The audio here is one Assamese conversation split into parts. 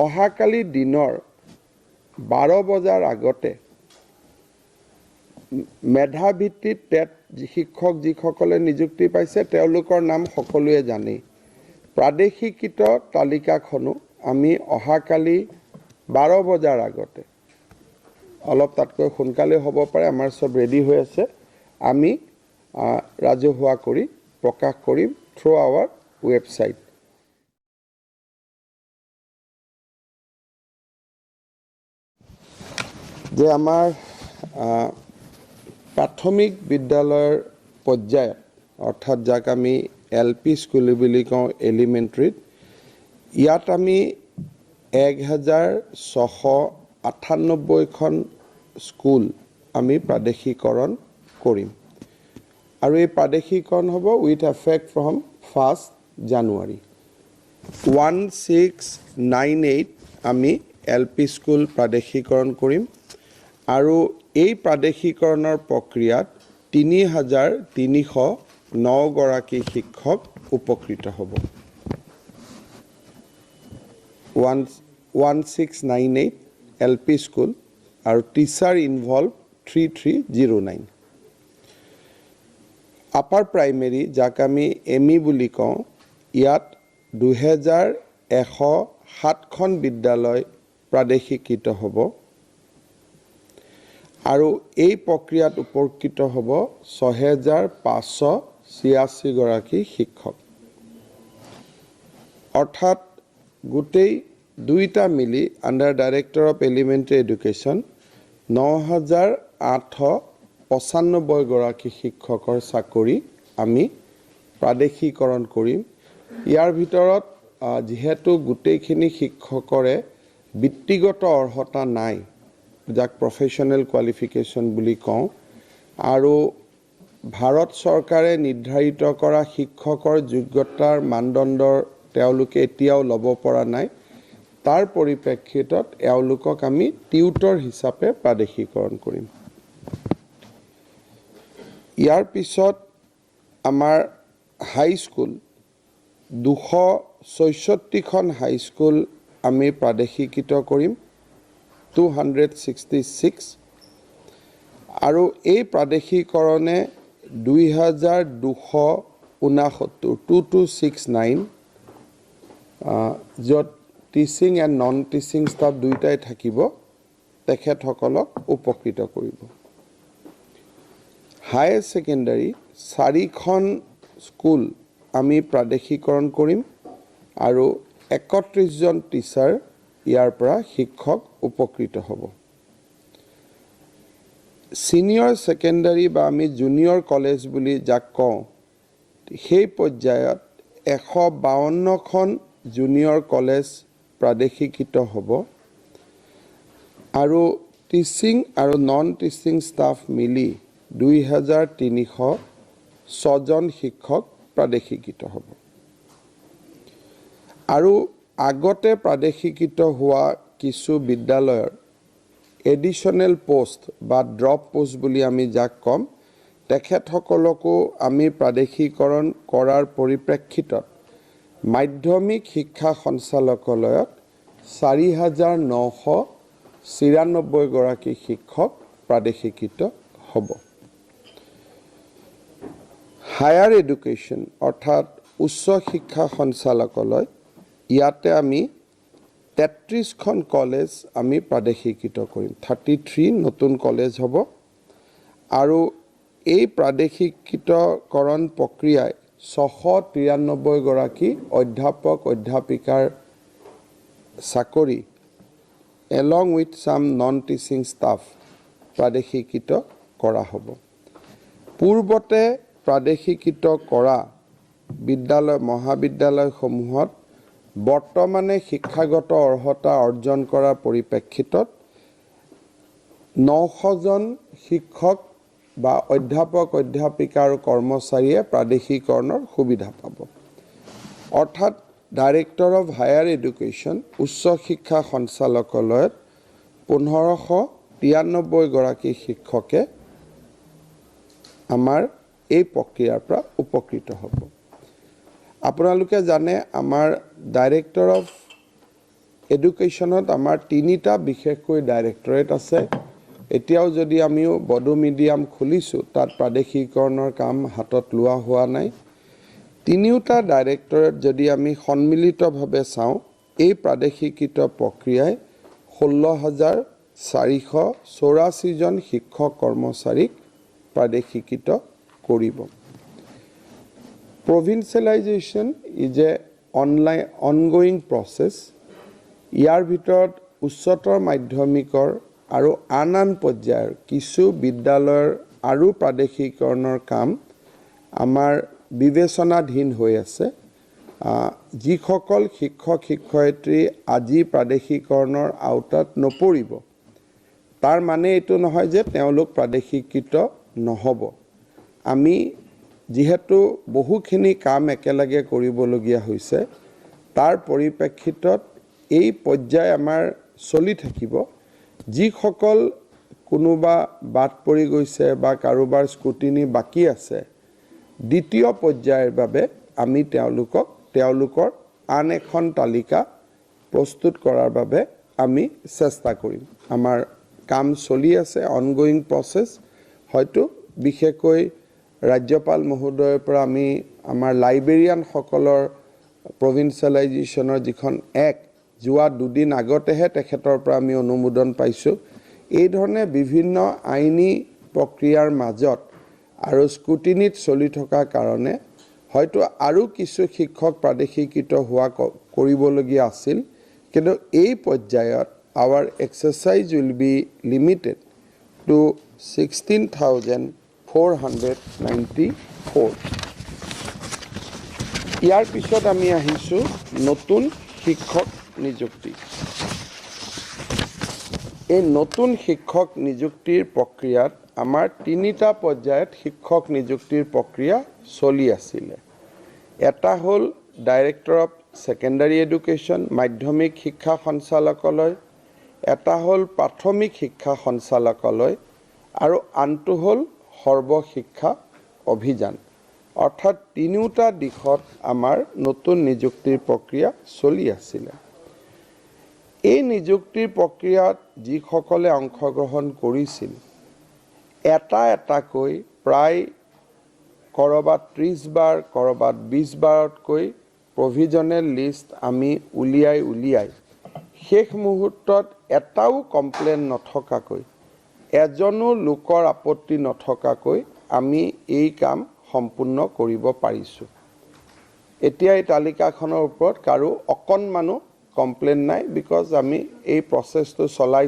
অহাকালি দিনৰ 12 বজাৰ আগতে মেধাভিত্তিত টেট শিক্ষক যিসকলে নিযুক্তি পাইছে তেওঁলোকৰ নাম সকলোৱে জানেই। প্ৰাদেশিকৃত তালিকাখনো আমি অহাকালি 12 বজাৰ আগতে অলপ তাতকৈ সোনকালে হ'ব পাৰে, আমাৰ সব ৰেডি হৈ আছে, আমি ৰাজহুৱা কৰি প্ৰকাশ কৰিম থ্ৰু আৱাৰ ৱেবছাইট। যে আমাৰ প্ৰাথমিক বিদ্যালয়ৰ পৰ্যায়ত অৰ্থাৎ যাক আমি LP স্কুল বুলি কওঁ এলিমেণ্টাৰীত, ইয়াত আমি 1698খন স্কুল আমি প্ৰাদেশিকৰণ কৰিম আৰু এই প্ৰাদেশিকৰণ হ'ব উইথ এফেক্ট ফ্ৰম 1 জানুৱাৰী। 1698 আমি LP স্কুল প্ৰাদেশিকৰণ কৰিম আৰু এই প্ৰাদেশিকৰণৰ প্ৰক্ৰিয়াত 3309 গৰাকী শিক্ষক উপকৃত হ'ব। 1698 LP স্কুল আৰু টিচাৰ ইনভলভ 3309। আপাৰ প্ৰাইমেৰী যাক আমি ME বুলি কওঁ, ইয়াত 2107খন বিদ্যালয় প্ৰাদেশিকৃত হ'ব আৰু এই প্ৰক্ৰিয়াত উপকৃত হ'ব 6586 গৰাকী শিক্ষক। অৰ্থাৎ গোটেই দুইটা মিলি under director of elementary education 9895 গৰাকী শিক্ষকৰ চাকৰি আমি প্ৰাদেশিকৰণ কৰিম। ইয়াৰ ভিতৰত যিহেতু গোটেইখিনি শিক্ষকৰে বৃত্তিগত অৰ্হতা নাই, যাক প্ৰফেশ্যনেল কোৱালিফিকেশ্যন বুলি কওঁ, আৰু ভাৰত চৰকাৰে নিৰ্ধাৰিত কৰা শিক্ষকৰ যোগ্যতাৰ মানদণ্ডৰ তেওঁলোকে এতিয়াও ল'ব পৰা নাই, তাৰ পৰিপ্ৰেক্ষিতত এওঁলোকক আমি টিউটৰ হিচাপে প্ৰাদেশিকৰণ কৰিম। ইয়াৰ পিছত আমাৰ হাইস্কুল 266খন হাইস্কুল আমি প্ৰাদেশিকৃত কৰিম, 266, আৰু এই প্ৰাদেশিকৰণে 2269 য'ত teaching and non teaching staff দুয়োটাই থাকিব, তেখেতসকলক উপকৃত কৰিব। হায়াৰ ছেকেণ্ডাৰী 4খন স্কুল আমি প্ৰাদেশিকৰণ কৰিম আৰু 31জন টিচাৰ ইয়াৰ পৰা শিক্ষক উপকৃত হ'ব। ছিনিয়ৰ ছেকেণ্ডাৰী বা আমি জুনিয়ৰ কলেজ বুলি যাক কওঁ, সেই পৰ্যায়ত 152খন জুনিয়ৰ কলেজ প্ৰাদেশিকৃত হ'ব আৰু টিচিং আৰু নন টিচিং ষ্টাফ মিলি 2306জন শিক্ষক প্ৰাদেশিকৃত হ'ব। আৰু আগতে প্ৰাদেশিকৃত হোৱা কিছু বিদ্যালয়ৰ এডিশ্যনেল পোষ্ট বা ড্ৰপ পোষ্ট বুলি আমি যাক ক'ম, তেখেতসকলকো আমি প্ৰাদেশিকৰণ কৰাৰ পৰিপ্ৰেক্ষিতত মাধ্যমিক শিক্ষা সঞ্চালকালয়ত 4994 গৰাকী শিক্ষক প্ৰাদেশিকৃত হ'ব। হায়াৰ এডুকেশ্যন অৰ্থাৎ উচ্চ শিক্ষা সঞ্চালকালয়, ইয়াতে আমি 33খন কলেজ আমি প্ৰাদেশিকৃত কৰিম, 33 নতুন কলেজ হ'ব আৰু এই প্ৰাদেশিকৃতকৰণ প্ৰক্ৰিয়াই 693 গৰাকী অধ্যাপক অধ্যাপিকাৰ চাকৰি along with some non teaching staff প্ৰাদেশিকৃত কৰা হ'ব। পূৰ্বতে প্ৰাদেশিকৃত কৰা বিদ্যালয় মহাবিদ্যালয়সমূহত বৰ্তমানে শিক্ষাগত অৰ্হতা অৰ্জন কৰাৰ পৰিপ্ৰেক্ষিতত 900জন শিক্ষক বা অধ্যাপক অধ্যাপিকা আৰু কৰ্মচাৰীয়ে প্ৰাদেশিকৰণৰ সুবিধা পাব। অৰ্থাৎ ডাইৰেক্টৰ অফ হায়াৰ এডুকেশ্যন উচ্চ শিক্ষা সঞ্চালকালয়ত 1593 গৰাকী শিক্ষকে আমাৰ এই প্ৰক্ৰিয়াৰ পৰা উপকৃত হ'ব। আপোনালোকে জানে আমাৰ ডাইৰেক্টৰ অফ এডুকেশ্যনত আমাৰ 3টা বিশেষকৈ ডাইৰেক্টৰেট আছে এতিয়াও যদি আমিও বড়ো মিডিয়াম খুলিছোঁ তাত প্ৰাদেশিকৰণৰ কাম হাতত লোৱা হোৱা নাই 3টা ডাইৰেক্টৰেট যদি আমি সন্মিলিতভাৱে চাওঁ এই প্ৰাদেশিকিত প্ৰক্ৰিয়াই 16,484 জন শিক্ষক কৰ্মচাৰীক প্ৰাদেশিকিত কৰিব Provincialization is a ongoing process. ইয়াৰ ভিতৰত উচ্চতৰ মাধ্যমিকৰ আৰু আন পৰ্যায়ৰ কিছু বিদ্যালয়ৰ আৰু প্ৰাদেশিকৰণৰ কাম আমাৰ বিবেচনাধীন হৈ আছে যিসকল শিক্ষক শিক্ষয়িত্ৰী আজি প্ৰাদেশিকৰণৰ আওতাত নপৰিব তাৰ মানে এইটো নহয় যে তেওঁলোক প্ৰাদেশিকিত নহব আমি যেহেতু বহুখিনি কাম একেলগে কৰিবলগীয়া হৈছে তাৰ পৰিপ্ৰেক্ষিতত এই পৰ্যায় আমাৰ চলি থাকিব যিসকল কোনোবা বাদ পৰি গৈছে বা কাৰোবাৰ স্কুটিনি বাকি আছে দ্বিতীয় পৰ্যায়ৰ বাবে আমি তেওঁলোকৰ আন এখন তালিকা প্ৰস্তুত কৰাৰ বাবে আমি চেষ্টা কৰিম আমাৰ কাম চলি আছে অনগোইং প্ৰসেস হয়তো বিশেষকৈ ৰাজ্যপাল মহোদয়ৰ পৰা আমি আমাৰ লাইব্ৰেৰিয়ান সকলৰ প্ৰভিন্সিয়েলাইজেশ্যনৰ যিখন যোৱা দুদিন আগতেহে তেখেতৰ পৰা আমি অনুমোদন পাইছোঁ এই ধৰণে বিভিন্ন আইনী প্ৰক্ৰিয়াৰ মাজত আৰু স্কুটিনিত চলি থকা কাৰণে হয়তো আৰু কিছু শিক্ষক প্ৰাদেশিকিত হোৱা কৰিবলগীয়া আছিল কিন্তু এই পৰ্যায়ত our exercise will be limited to 16,494 ইয়াৰ পিছত আমি আহিছো নতুন শিক্ষক নিযুক্তি এই নতুন শিক্ষক নিযুক্তিৰ প্ৰক্ৰিয়াত আমাৰ 3টা পৰ্যায়ত শিক্ষক নিযুক্তিৰ প্ৰক্ৰিয়া চলি আছিল এটা হ'ল ডাইৰেক্টৰ অফ সেকেন্ডাৰী এডুকেশ্যন মাধ্যমিক শিক্ষা সঞ্চালকালয় এটা হ'ল প্ৰাথমিক শিক্ষা সঞ্চালকালয় আৰু আনটো হ'ল সৰ্বশিক্ষা অভিযান অৰ্থাৎ 3টা দিশত আমাৰ নতুন নিযুক্তিৰ প্ৰক্ৰিয়া চলি আছিল এই নিযুক্তিৰ প্ৰক্ৰিয়াত যিসকলে অংশগ্ৰহণ কৰিছিল এটাকৈ প্ৰায় কৰবাত 30 বাৰ কৰবাত 20 বাৰতকৈ প্ৰভিজনেল লিষ্ট আমি উলিয়াই শেষ মুহূৰ্তত এটাও কমপ্লেইন নথকাকৈ এজনো লোকৰ আপত্তি নথকাকৈ আমি এই কাম সম্পূৰ্ণ কৰিব পাৰিছো এতিয়া এই তালিকাখনৰ ওপৰত কাৰো অকণমানো কমপ্লেইন নাই বিকজ আমি এই প্ৰসেসটো চলাই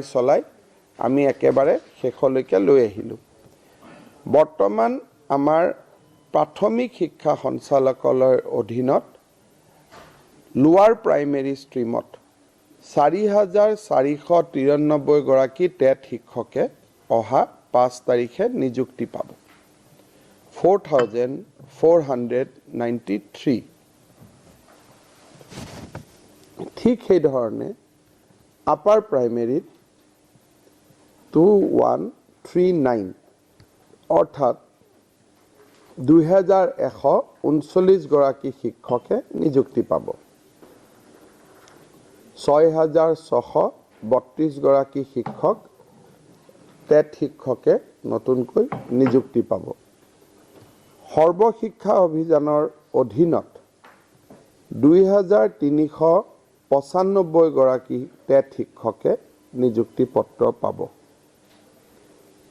আমি একেবাৰে শেষলৈকে লৈ আহিলো বৰ্তমান আমাৰ প্ৰাথমিক শিক্ষা সঞ্চালকালয়ৰ অধীনত লোৱাৰ প্ৰাইমেৰী ষ্ট্ৰীমত 4,493 গৰাকী টেট শিক্ষকে অহা 5 তাৰিখে নিযুক্তি পাব 4,493 ঠিক সেই ধৰণে আপাৰ প্ৰাইমেৰীত 2139 অৰ্থাৎ 2,139 গৰাকী শিক্ষকে নিযুক্তি পাব 6,632 গৰাকী শিক্ষক টেট শিক্ষকে নতুনকৈ নিযুক্তি পাব সৰ্বশিক্ষা অভিযানৰ অধীনত 2,395 গৰাকী টেট শিক্ষকে নিযুক্তি পত্ৰ পাব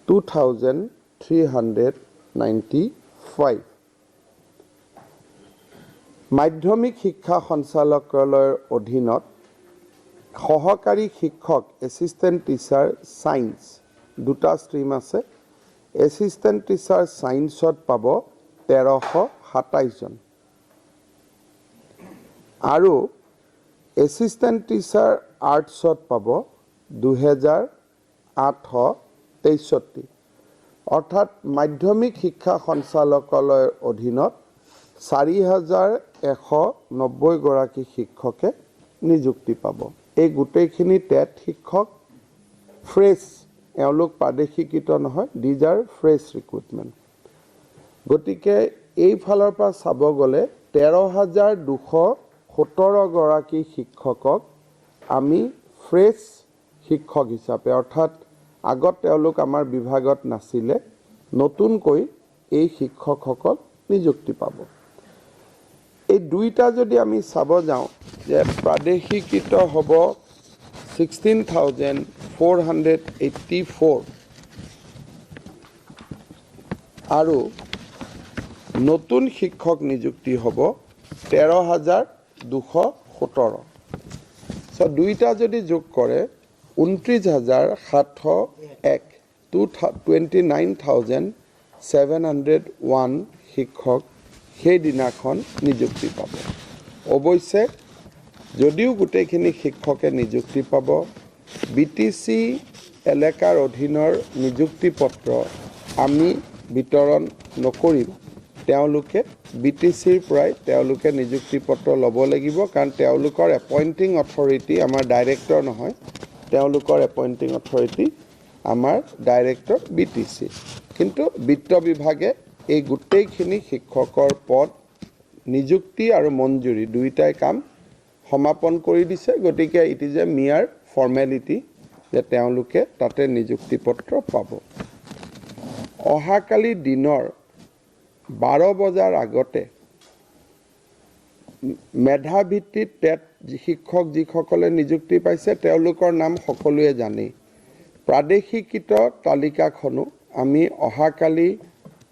2,395 মাধ্যমিক শিক্ষা সঞ্চালকালয়ৰ অধীনত সহকাৰী শিক্ষক এসিস্ট্যান্ট টিচাৰ সায়েন্স দুটা ষ্ট্ৰীম আছে এসিস্ট্যান্ট টিচাৰ সায়েন্সত পাব 1,327 জন আৰু এসিস্ট্যান্ট টিচাৰ আৰ্টছত পাব 2,863 অৰ্থাৎ মাধ্যমিক শিক্ষা সঞ্চালকালয়ৰ অধীনত 4,190 গৰাকী শিক্ষকে নিযুক্তি পাব এই গোটেইখিনি টেট শিক্ষক ফ্ৰেছ এওঁলোক প্ৰাদেশিকিত নহয় দিজ আৰ ফ্ৰেছ ৰিক্ৰুটমেণ্ট গতিকে এই ফালৰ পৰা চাব গ'লে 13,217 গৰাকী শিক্ষকক আমি ফ্ৰেছ শিক্ষক হিচাপে অৰ্থাৎ আগত তেওঁলোক আমাৰ বিভাগত নাছিলে নতুনকৈ এই শিক্ষকসকল নিযুক্তি পাব এই দুইটা যদি আমি চাব যাওঁ যে প্ৰাদেশিকৃত হ'ব 16,484 আৰু নতুন শিক্ষক নিযুক্তি হ'ব 13,217 সো দুইটা যদি যোগ কৰে 29,701 29,701 শিক্ষক সেই দিনাখন নিযুক্তি পাব অৱশ্যে যদিও গোটেইখিনি শিক্ষকে নিযুক্তি পাব বিটিসি এলেকাৰ অধীনৰ নিযুক্তি পত্ৰ আমি বিতৰণ নকৰিম তেওঁলোকে বিটিসিৰ পৰাই তেওঁলোকে নিযুক্তি পত্ৰ ল'ব লাগিব কাৰণ তেওঁলোকৰ এপইণ্টিং অথৰিটি আমাৰ ডাইৰেক্টৰ নহয় তেওঁলোকৰ এপইণ্টিং অথৰিটি আমাৰ ডাইৰেক্টৰ বিটিসি কিন্তু বিত্ত বিভাগে এই গোটেইখিনি শিক্ষকৰ পদ নিযুক্তি আৰু মঞ্জুৰি দুইটাই কাম সমাপন কৰি দিছে গতিকে ইট ইজ এ মিয়াৰ ফৰ্মেলিটি যে তেওঁলোকে তাতে নিযুক্তি পত্ৰ পাব অহাকালি দিনৰ 12 বজাৰ আগতে মেধাভিত্তিত টেট শিক্ষক যিসকলে নিযুক্তি পাইছে তেওঁলোকৰ নাম সকলোৱে জানেই প্ৰাদেশিকৃত তালিকাখনো আমি অহাকালি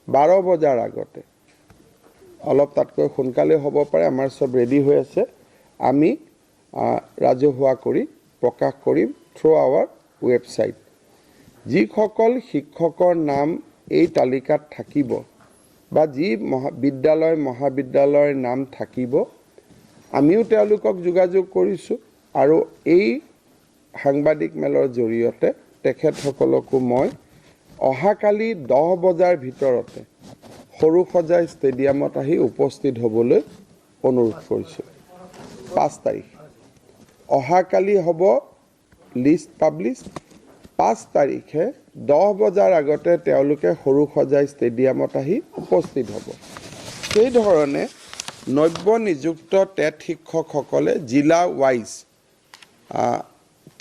12 বজাৰ আগতে অলপ তাতকৈ সোনকালে হ'ব পাৰে আমাৰ সব ৰেডি হৈ আছে আমি ৰাজহুৱা কৰি প্ৰকাশ কৰিম থ্ৰু আৱাৰ ৱেবছাইট যিসকল শিক্ষকৰ নাম এই তালিকাত থাকিব বা যি বিদ্যালয় মহাবিদ্যালয়ৰ নাম থাকিব আমিও তেওঁলোকক যোগাযোগ কৰিছোঁ আৰু এই সাংবাদিক মেলৰ জৰিয়তে তেখেতসকলকো মই অহাকালি 10 বজাৰ ভিতৰতে সৰুসজাই ষ্টেডিয়ামত আহি উপস্থিত হ'বলৈ অনুৰোধ কৰিছোঁ 5 তাৰিখ অহাকালি হ'ব লিষ্ট পাব্লিছ 5 তাৰিখে 10 বজাৰ আগতে তেওঁলোকে সৰুসজাই ষ্টেডিয়ামত আহি উপস্থিত হ'ব সেই ধৰণে নব্য নিযুক্ত টেট শিক্ষকসকলে জিলা ৱাইজ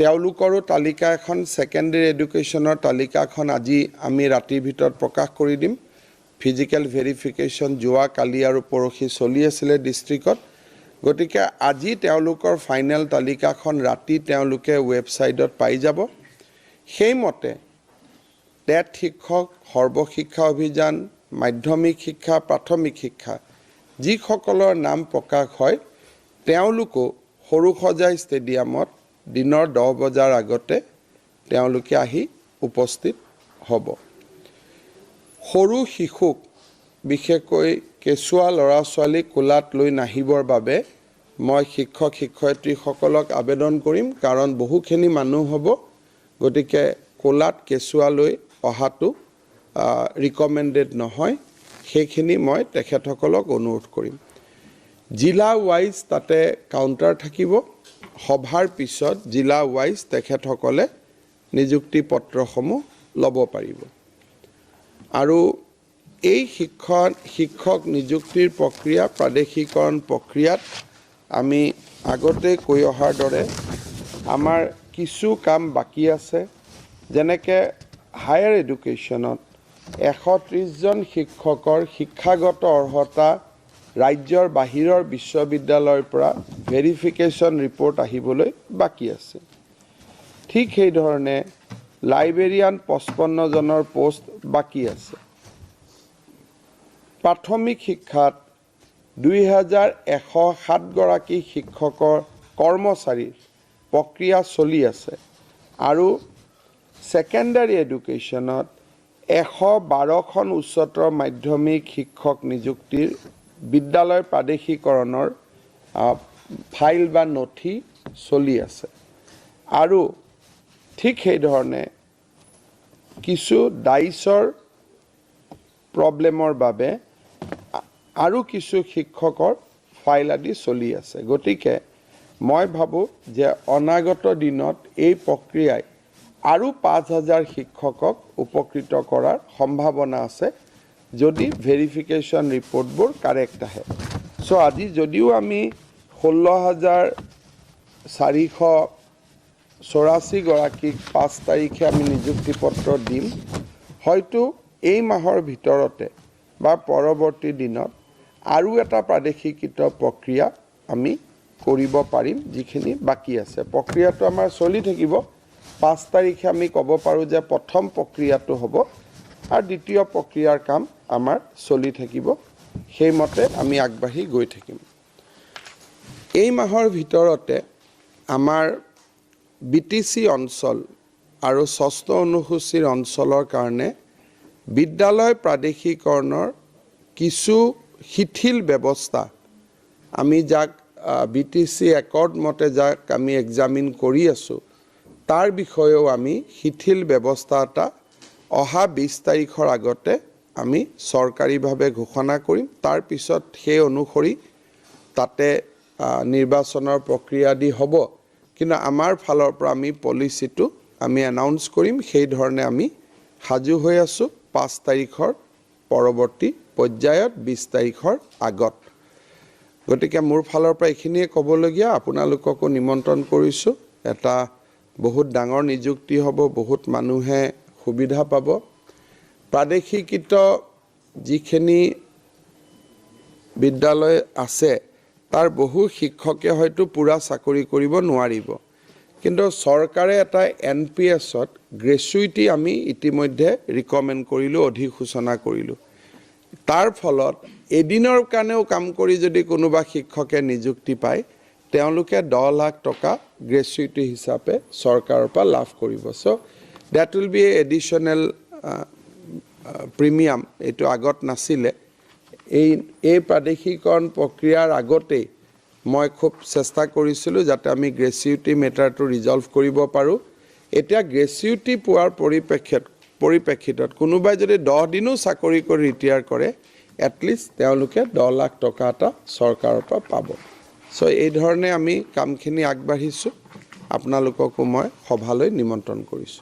তেওঁলোকৰো তালিকা এখন সেকেন্ডাৰী এডুকেশ্যনৰ তালিকাখন আজি আমি ৰাতিৰ ভিতৰত প্ৰকাশ কৰি দিম ফিজিক্যাল ভেৰিফিকেশ্যন যোৱা কালি আৰু পৰহি চলি আছিল ডিস্ট্ৰিক্টত গতিকে আজি তেওঁলোকৰ ফাইনেল তালিকাখন ৰাতি তেওঁলোকে ৱেবছাইটত পাই যাব সেইমতে টেট শিক্ষক সৰ্বশিক্ষা অভিযান মাধ্যমিক শিক্ষা প্ৰাথমিক শিক্ষা যিসকলৰ নাম প্ৰকাশ হয় তেওঁলোকো সৰুসজাই ষ্টেডিয়ামত দিনৰ 10 বজাৰ আগতে তেওঁলোকে আহি উপস্থিত হ'ব সৰু শিশুক বিশেষকৈ কেঁচুৱা ল'ৰা ছোৱালী কোলাত লৈ নাহিবৰ বাবে মই শিক্ষক শিক্ষয়িত্ৰীসকলক আবেদন কৰিম কাৰণ বহুখিনি মানুহ হ'ব গতিকে কোলাত কেঁচুৱা লৈ অহাটো ৰিকমেণ্ডেড নহয় সেইখিনি মই তেখেতসকলক অনুৰোধ কৰিম জিলা ৱাইজ তাতে কাউণ্টাৰ থাকিব সভাৰ পিছত জিলা ৱাইজ তেখেতসকলে নিযুক্তি পত্ৰসমূহ ল'ব পাৰিব আৰু এই শিক্ষক নিযুক্তিৰ প্ৰক্ৰিয়া প্ৰাদেশিকৰণ প্ৰক্ৰিয়াত আমি আগতে কৈ অহাৰ দৰে আমাৰ কিছু কাম বাকি আছে যেনেকৈ হায়াৰ এডুকেশ্যনত 130 জন শিক্ষকৰ শিক্ষাগত অৰ্হতা ৰাজ্যৰ বাহিৰৰ বিশ্ববিদ্যালয়ৰ পৰা ভেৰিফিকেশ্যন ৰিপৰ্ট আহিবলৈ বাকি আছে ঠিক সেই ধৰণে লাইব্ৰেৰিয়ান 55 জনৰ পোষ্ট বাকি আছে প্ৰাথমিক শিক্ষাত 2107 গৰাকী শিক্ষকৰ কৰ্মচাৰীৰ প্ৰক্ৰিয়া চলি আছে আৰু সেকেন্ডাৰী এডুকেশ্যনত 112খন উচ্চতৰ মাধ্যমিক শিক্ষক নিযুক্তিৰ বিদ্যালয় প্ৰাদেশিকৰণৰ ফাইল বা নথি চলি আছে আৰু ঠিক সেই ধৰণে কিছু ডাইচৰ প্ৰব্লেমৰ বাবে আৰু কিছু শিক্ষকৰ ফাইল আদি চলি আছে গতিকে মই ভাবোঁ যে অনাগত দিনত এই প্ৰক্ৰিয়াই আৰু 5000 শিক্ষকক উপকৃত কৰাৰ সম্ভাৱনা আছে যদি ভেৰিফিকেশ্যন ৰিপৰ্টবোৰ কাৰেক্ট আহে সো আজি যদিও আমি 16,400 84 গৰাকীক 5 তাৰিখে আমি নিযুক্তি পত্ৰ দিম হয়তো এই মাহৰ ভিতৰতে বা পৰৱৰ্তী দিনত আৰু এটা প্ৰাদেশিকৃত প্ৰক্ৰিয়া আমি কৰিব পাৰিম যিখিনি বাকি আছে প্ৰক্ৰিয়াটো আমাৰ চলি থাকিব 5 তাৰিখে আমি ক'ব পাৰো যে প্ৰথম প্ৰক্ৰিয়াটো হ'ব আৰু দ্বিতীয় প্ৰক্ৰিয়াৰ কাম আমাৰ চলি থাকিব সেইমতে আমি আগবাঢ়ি গৈ থাকিম এই মাহৰ ভিতৰতে আমাৰ বিটিসি অঞ্চল আৰু ষষ্ঠ অনুসূচীৰ অঞ্চলৰ কাৰণে বিদ্যালয় প্ৰাদেশিকৰণৰ কিছু শিথিল ব্যৱস্থা আমি যাক বিটিসি একৰ্ড মতে যাক আমি এক্সামিন কৰি আছো তাৰ বিষয়েও আমি শিথিল ব্যৱস্থা এটা অহা 20 তাৰিখৰ আগতে আমি চৰকাৰীভাৱে ঘোষণা কৰিম তাৰ পিছত সেই অনুসৰি তাতে নিৰ্বাচনৰ প্ৰক্ৰিয়া দি হ'ব কিন্তু আমাৰ ফালৰ পৰা আমি পলিচিটো আমি এনাউন্স কৰিম সেই ধৰণে আমি হাজু হৈ আছো 5 তাৰিখৰ পৰৱৰ্তী পৰ্যায়ত 20 তাৰিখৰ আগত গতিকে মোৰ ফালৰ পৰা এইখিনিয়ে ক'বলগীয়া আপোনালোককো নিমন্ত্ৰণ কৰিছো এটা বহুত ডাঙৰ নিযুক্তি হ'ব বহুত মানুহে সুবিধা পাব প্ৰাদেশিকৃত যিখিনি বিদ্যালয় আছে তাৰ বহু শিক্ষকে হয়তো পুৰা চাকৰি কৰিব নোৱাৰিব কিন্তু চৰকাৰে এটা এনপিএছত গ্ৰেচুইটি আমি ইতিমধ্যে ৰিকমেন্ড কৰিলো অধিসূচনা কৰিলো তাৰ ফলত এদিনৰ কাৰণেও কাম কৰি যদি কোনোবা শিক্ষকে নিযুক্তি পায় তেওঁলোকে 10 লাখ টকা গ্ৰেচুইটি হিচাপে চৰকাৰৰ পৰা লাভ কৰিব so that will be additional premium এটো আগত নাছিলে এই প্ৰাদেশিকৰণ প্ৰক্ৰিয়াৰ আগতে মই খুব চেষ্টা কৰিছিলো যাতে আমি গ্ৰেচুইটি মেটাৰটো ৰিজলভ কৰিব পাৰো এতিয়া গ্ৰেচুইটি পোৱাৰ পৰিপ্ৰেক্ষিতত কোনোবাই যদি 10 দিনো চাকৰি কৰি ৰিটায়াৰ কৰে এটলিষ্ট তেওঁলোকে 10 লাখ টকা এটা চৰকাৰৰ পৰা পাব সো এই ধৰণে আমি কামখিনি আগবাঢ়িছো আপোনালোককো মই সভালৈ নিমন্ত্ৰণ কৰিছো